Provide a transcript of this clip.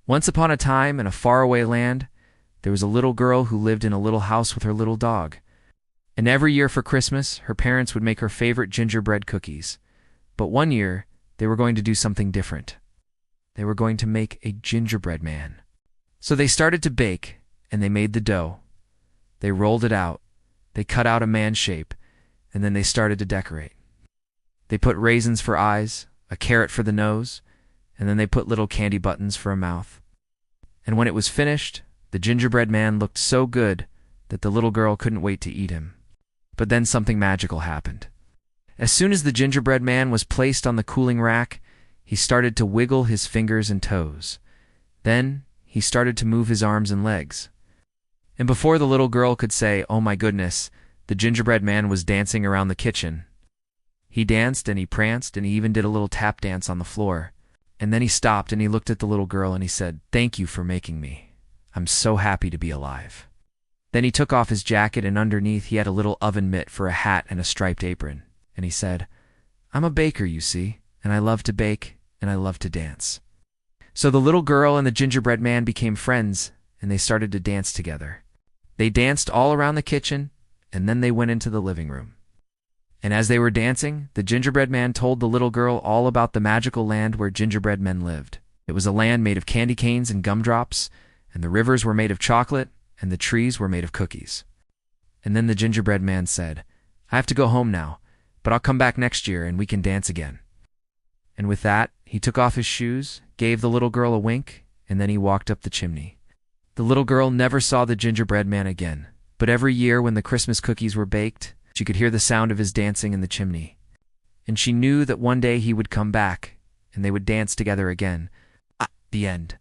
Once upon a time, in a faraway land, there was a little girl who lived in a little house with her little dog. And every year for Christmas, her parents would make her favorite gingerbread cookies. But one year, they were going to do something different. They were going to make a gingerbread man. So they started to bake, and they made the dough. They rolled it out, they cut out a man shape, and then they started to decorate. They put raisins for eyes, a carrot for the nose, and then they put little candy buttons for a mouth. And when it was finished, the gingerbread man looked so good that the little girl couldn't wait to eat him. But then something magical happened. As soon as the gingerbread man was placed on the cooling rack, he started to wiggle his fingers and toes. Then he started to move his arms and legs. And before the little girl could say, "Oh my goodness," the gingerbread man was dancing around the kitchen. He danced and he pranced and he even did a little tap dance on the floor. And then he stopped and he looked at the little girl and he said, "Thank you for making me. I'm so happy to be alive." Then he took off his jacket and underneath he had a little oven mitt for a hat and a striped apron. And he said, "I'm a baker, you see, and I love to bake and I love to dance." So the little girl and the gingerbread man became friends and they started to dance together. They danced all around the kitchen and then they went into the living room. And as they were dancing, the gingerbread man told the little girl all about the magical land where gingerbread men lived. It was a land made of candy canes and gumdrops, and the rivers were made of chocolate, and the trees were made of cookies. And then the gingerbread man said, "I have to go home now, but I'll come back next year and we can dance again." And with that, he took off his shoes, gave the little girl a wink, and then he walked up the chimney. The little girl never saw the gingerbread man again, but every year when the Christmas cookies were baked, she could hear the sound of his dancing in the chimney. And she knew that one day he would come back, and they would dance together again. The end.